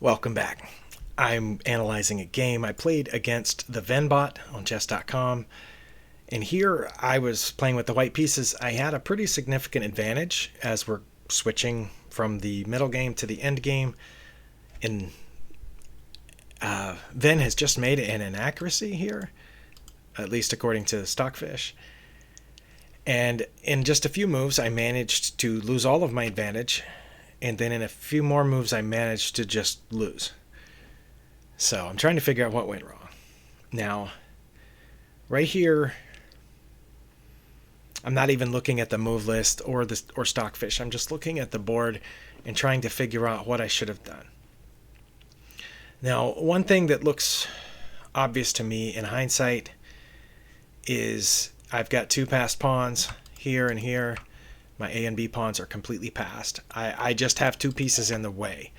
Welcome back. I'm analyzing a game I played against the Vinh-Bot on chess.com. And here I was playing with the white pieces. I had a pretty significant advantage as we're switching from the middle game to the end game. And Vin has just made an inaccuracy here, at least according to Stockfish. And in just a few moves, I managed to lose all of my advantage. And then in a few more moves, I managed to just lose. So I'm trying to figure out what went wrong. Now, right here, I'm not even looking at the move list or Stockfish. I'm just looking at the board and trying to figure out what I should have done. Now, one thing that looks obvious to me in hindsight is I've got two passed pawns here and here. My A and B pawns are completely passed. I just have two pieces in the way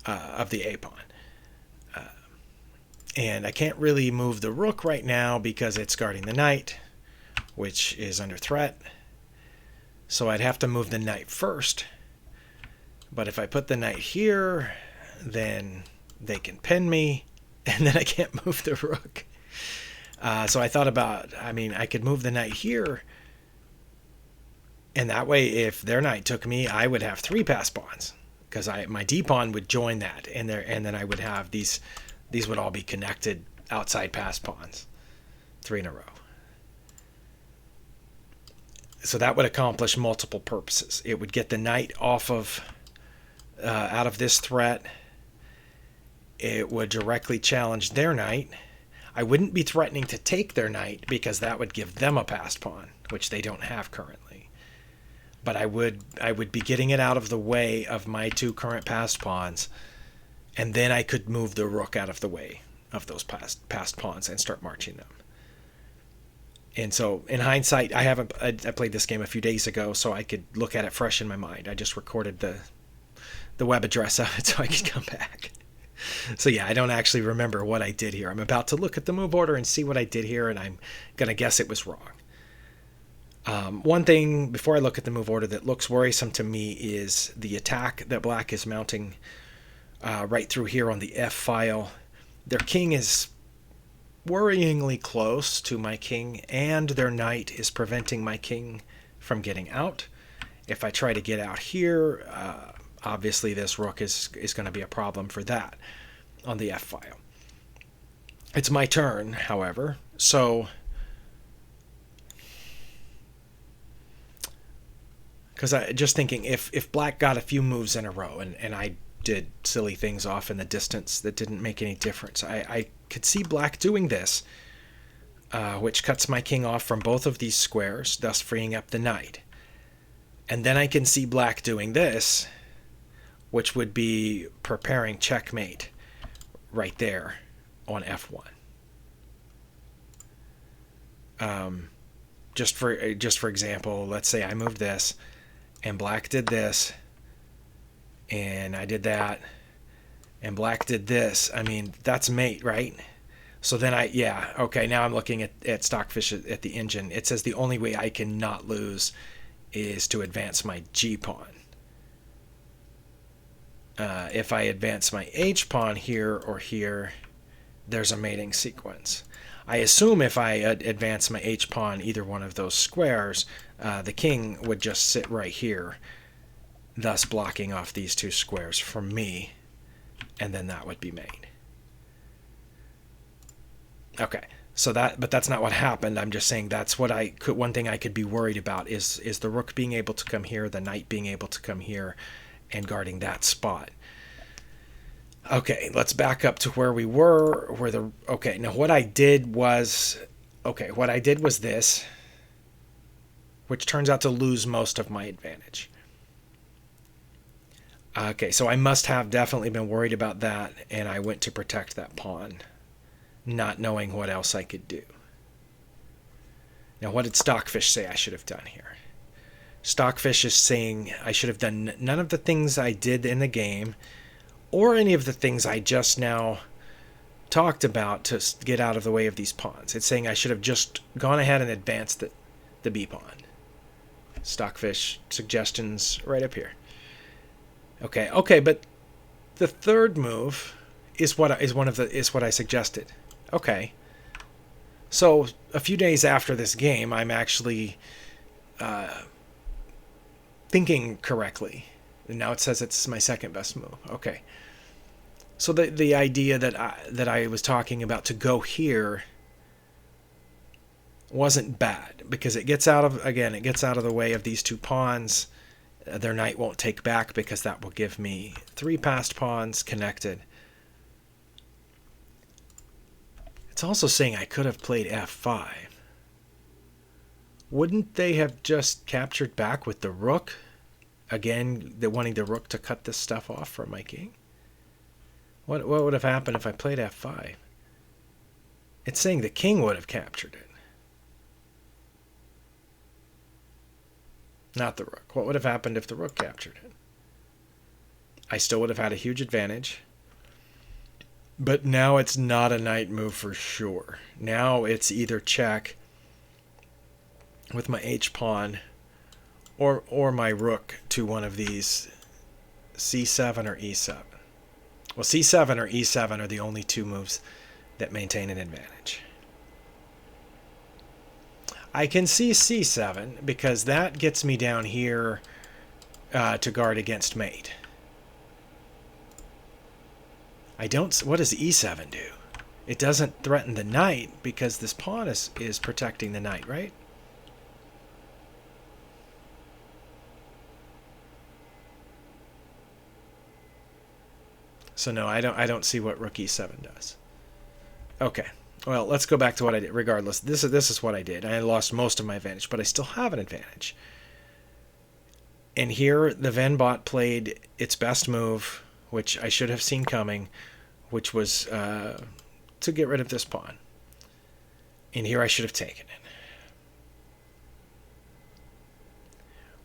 of the A pawn. And I can't really move the rook right now because it's guarding the knight, which is under threat. So I'd have to move the knight first. But if I put the knight here, then they can pin me, and then I can't move the rook. So I thought about, I could move the knight here, and that way, if their knight took me, I would have three passed pawns, because my D pawn would join that, and then I would have these would all be connected outside passed pawns, three in a row. So that would accomplish multiple purposes. It would get the knight off of out of this threat. It would directly challenge their knight. I wouldn't be threatening to take their knight because that would give them a passed pawn, which they don't have currently. But I would be getting it out of the way of my two current passed pawns, and then I could move the rook out of the way of those passed pawns and start marching them. And so, in hindsight, I played this game a few days ago, so I could look at it fresh in my mind. I just recorded the web address of it so I could come back. So yeah, I don't actually remember what I did here. I'm about to look at the move order and see what I did here, and I'm going to guess it was wrong. One thing before I look at the move order that looks worrisome to me is the attack that black is mounting right through here on the F file. Their king is worryingly close to my king, and their knight is preventing my king from getting out. If I try to get out here, obviously this rook is going to be a problem for that on the F file. It's my turn, however, so because I just thinking if black got a few moves in a row and I did silly things off in the distance that didn't make any difference, I could see black doing this, which cuts my king off from both of these squares, thus freeing up the knight. And then I can see black doing this, which would be preparing checkmate right there on F1. Just for example, let's say I moved this, and black did this, and I did that, and black did this. That's mate, right? So then now I'm looking at Stockfish at the engine. It says the only way I can not lose is to advance my G pawn. If I advance my H pawn here or here, there's a mating sequence. I assume if I advance my H pawn either one of those squares, the king would just sit right here, thus blocking off these two squares from me, and then that would be mate. Okay, but that's not what happened. I'm just saying that's what one thing I could be worried about is the rook being able to come here, the knight being able to come here, and guarding that spot. Okay, let's back up to where we were. Now what I did was this, which turns out to lose most of my advantage. Okay, so I must have definitely been worried about that, and I went to protect that pawn, not knowing what else I could do. Now, what did Stockfish say I should have done here? Stockfish is saying I should have done none of the things I did in the game, or any of the things I just now talked about to get out of the way of these pawns. It's saying I should have just gone ahead and advanced the B pawn. Stockfish suggestions right up here. Okay, but The third move is what I suggested. Okay. So a few days after this game, I'm actually thinking correctly. And now it says it's my second best move. Okay. So the idea that I was talking about to go here wasn't bad, because it gets out of the way of these two pawns. Their knight won't take back, because that will give me 3 passed pawns connected. It's also saying I could have played f5. Wouldn't they have just captured back with the rook? Again, they're wanting the rook to cut this stuff off from my king. What would have happened if I played f5? It's saying the king would have captured it, not the rook. What would have happened if the rook captured it? I still would have had a huge advantage. But now it's not a knight move for sure. Now it's either check with my h-pawn or my rook to one of these, c7 or e7. Well, c7 or e7 are the only two moves that maintain an advantage. I can see c7 because that gets me down here to guard against mate. What does e7 do? It doesn't threaten the knight because this pawn is protecting the knight, right? So no, I don't see what rook e7 does. Okay. Well, let's go back to what I did. Regardless, this is what I did. I lost most of my advantage, but I still have an advantage. And here the Vinh-Bot played its best move, which I should have seen coming, which was to get rid of this pawn. And here I should have taken it.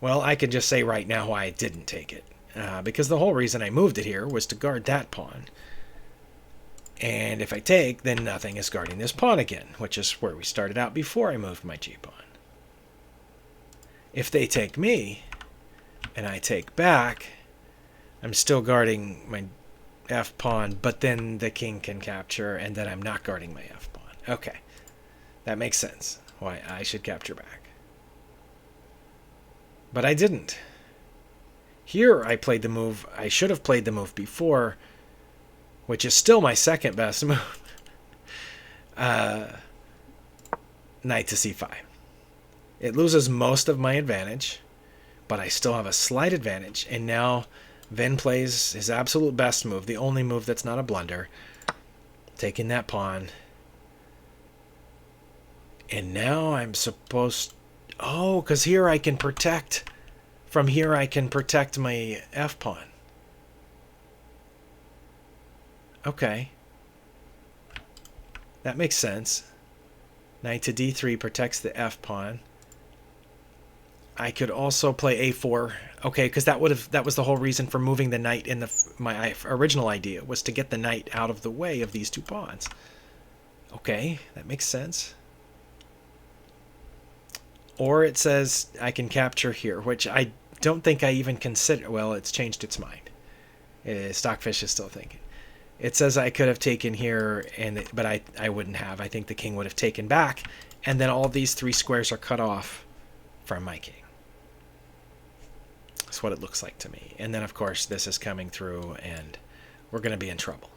Well, I can just say right now why I didn't take it. Because the whole reason I moved it here was to guard that pawn. And if I take, then nothing is guarding this pawn again, which is where we started out before I moved my g-pawn. If they take me, and I take back, I'm still guarding my f-pawn, but then the king can capture, and then I'm not guarding my f-pawn. Okay, that makes sense, why I should capture back. But I didn't. Here I played the move I should have played the move before, which is still my second best move. Knight to c5. It loses most of my advantage, but I still have a slight advantage. And now Vinh plays his absolute best move, the only move that's not a blunder, taking that pawn. And now I'm supposed... Oh, because here I can protect... From here I can protect my f-pawn. Okay. That makes sense. Knight to d3 protects the f-pawn. I could also play a4. Okay, because that was the whole reason for moving the knight in my original idea, was to get the knight out of the way of these two pawns. Okay, that makes sense. Or it says I can capture here, which I don't think I even consider. Well, it's changed its mind. Stockfish is still thinking. It says I could have taken here, but I wouldn't have. I think the king would have taken back, and then all these 3 squares are cut off from my king. That's what it looks like to me. And then, of course, this is coming through, and we're going to be in trouble.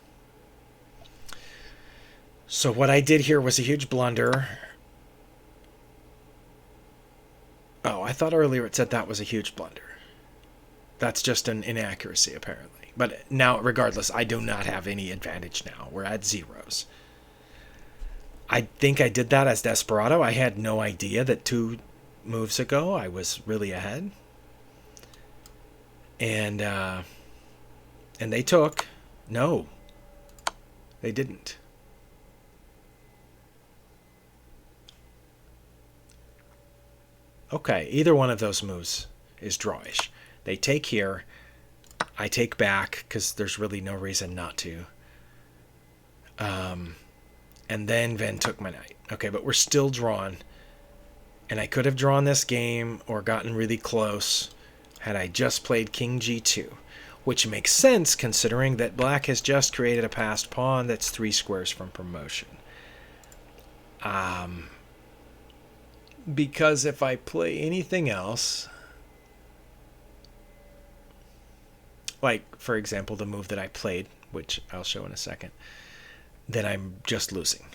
So what I did here was a huge blunder. Oh, I thought earlier it said that was a huge blunder. That's just an inaccuracy, apparently. But now, regardless, I do not have any advantage now. We're at zeros. I think I did that as desperado. I had no idea that 2 moves ago I was really ahead. And they took. No, they didn't. Okay, either one of those moves is drawish. They take here. I take back because there's really no reason not to. And then Vinh took my knight. Okay, but we're still drawn. And I could have drawn this game or gotten really close had I just played king g2. which makes sense considering that black has just created a passed pawn that's 3 squares from promotion. Because if I play anything else, like, for example, the move that I played, which I'll show in a second, then I'm just losing.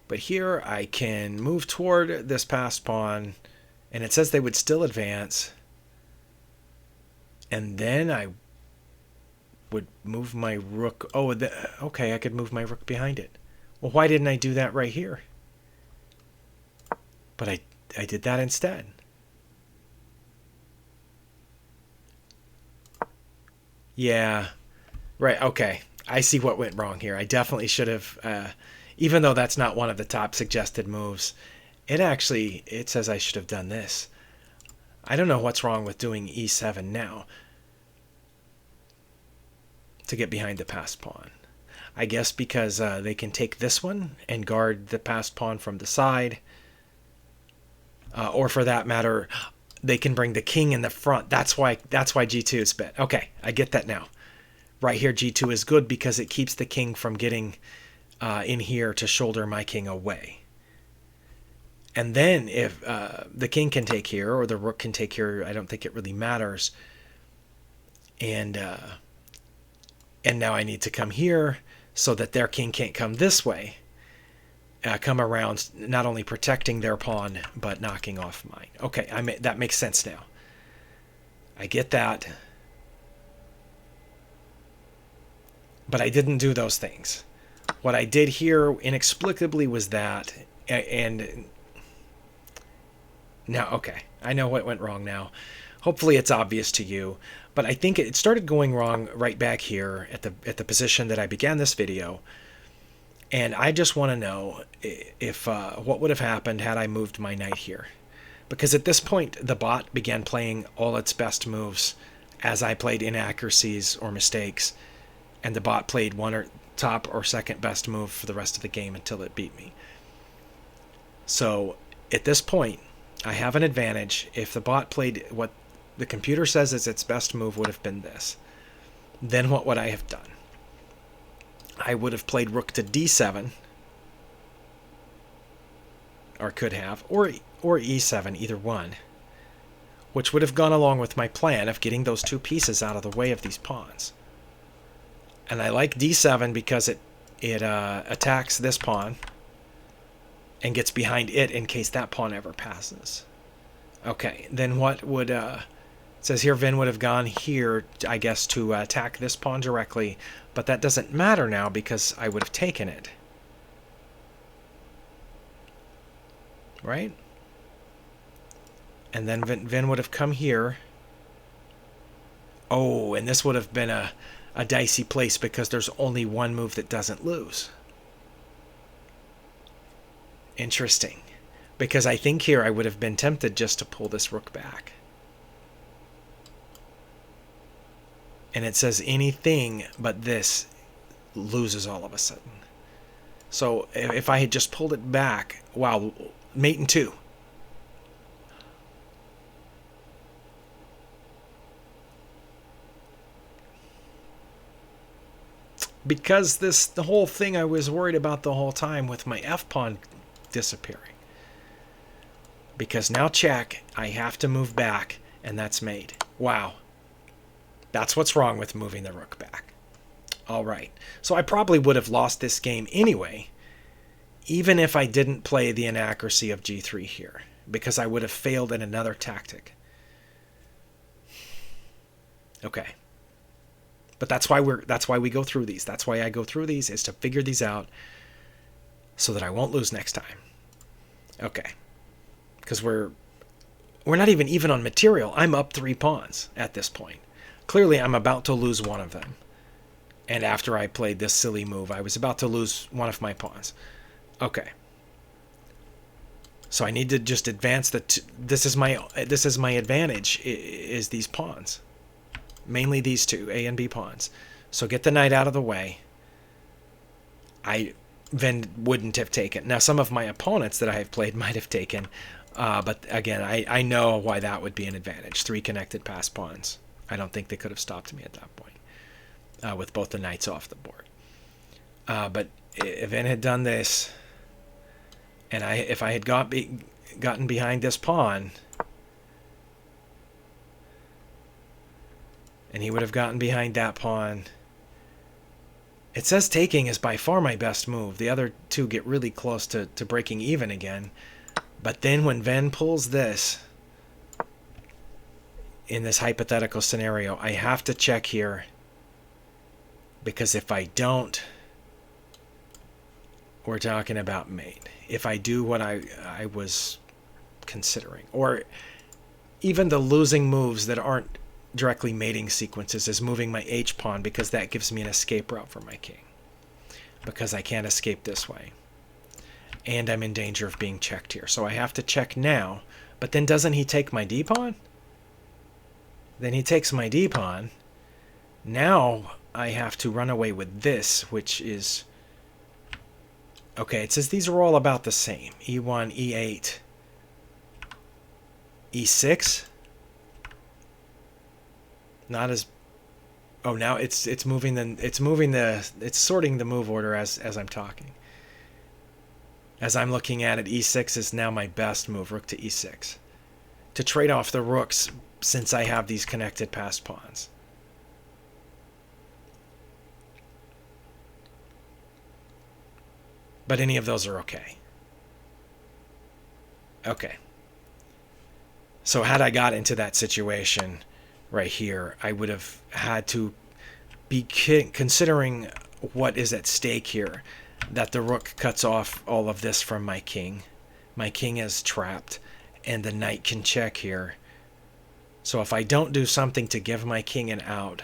But here I can move toward this passed pawn, and it says they would still advance. And then I would move my rook. Oh, okay, I could move my rook behind it. Well, why didn't I do that right here? But I did that instead. Yeah, right, okay. I see what went wrong here. I definitely should have, even though that's not one of the top suggested moves, it says I should have done this. I don't know what's wrong with doing e7 now to get behind the passed pawn. I guess because they can take this one and guard the passed pawn from the side. Or for that matter, they can bring the king in the front. That's why g2 is bet. Okay, I get that now. Right here, g2 is good because it keeps the king from getting in here to shoulder my king away. And then if the king can take here or the rook can take here, I don't think it really matters. And now I need to come here so that their king can't come this way. Come around, not only protecting their pawn, but knocking off mine. Okay, that makes sense now. I get that. But I didn't do those things. What I did here inexplicably was that, and now, okay, I know what went wrong now. Hopefully it's obvious to you, but I think it started going wrong right back here at the position that I began this video. And I just want to know if what would have happened had I moved my knight here. Because at this point, the bot began playing all its best moves as I played inaccuracies or mistakes. And the bot played one or top or second best move for the rest of the game until it beat me. So at this point, I have an advantage. If the bot played what the computer says is its best move would have been this, then what would I have done? I would have played rook to d7, or could have, or e7, either one, which would have gone along with my plan of getting those two pieces out of the way of these pawns. And I like d7 because it attacks this pawn and gets behind it in case that pawn ever passes. Okay, then what would... it says here Vin would have gone here, I guess, to attack this pawn directly, but that doesn't matter now because I would have taken it. Right? And then Vin would have come here. Oh, and this would have been a dicey place because there's only one move that doesn't lose. Interesting. Because I think here I would have been tempted just to pull this rook back. And it says anything but this loses all of a sudden. So if I had just pulled it back, wow, mate in two. Because the whole thing I was worried about the whole time with my f-pawn disappearing. Because now check, I have to move back, and that's mate. Wow. That's what's wrong with moving the rook back. All right. So I probably would have lost this game anyway, even if I didn't play the inaccuracy of g3 here, because I would have failed in another tactic. Okay. But that's why we go through these. That's why I go through these, is to figure these out so that I won't lose next time. Okay. Because we're not even on material. I'm up 3 pawns at this point. Clearly, I'm about to lose one of them. And after I played this silly move, I was about to lose one of my pawns. Okay. So I need to just advance this is my advantage, is these pawns. Mainly these two, A and B pawns. So get the knight out of the way. I then wouldn't have taken. Now, some of my opponents that I have played might have taken. But again, I know why that would be an advantage. 3 connected pass pawns. I don't think they could have stopped me at that point with both the knights off the board. But if Vin had done this, and if I had gotten behind this pawn, and he would have gotten behind that pawn. It says taking is by far my best move. The other two get really close to breaking even again. But then when Vin pulls this, in this hypothetical scenario, I have to check here. Because if I don't, we're talking about mate. If I do what I was considering. Or even the losing moves that aren't directly mating sequences is moving my h-pawn, because that gives me an escape route for my king. Because I can't escape this way. And I'm in danger of being checked here. So I have to check now. But then doesn't he take my d-pawn? Then he takes my d-pawn. Now I have to run away with this, which is... Okay, it says these are all about the same. e1, e8, e6. Not as... Oh, now it's sorting the move order as I'm talking. As I'm looking at it, e6 is now my best move, rook to e6. To trade off the rooks, since I have these connected passed pawns. But any of those are okay. Okay. So had I got into that situation right here, I would have had to be considering what is at stake here. That the rook cuts off all of this from my king. My king is trapped, and the knight can check here. So if I don't do something to give my king an out,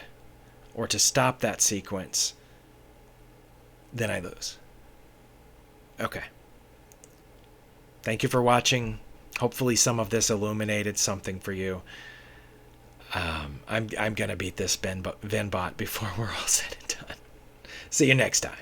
or to stop that sequence, then I lose. Okay. Thank you for watching. Hopefully some of this illuminated something for you. I'm going to beat this Vinh-Bot before we're all said and done. See you next time.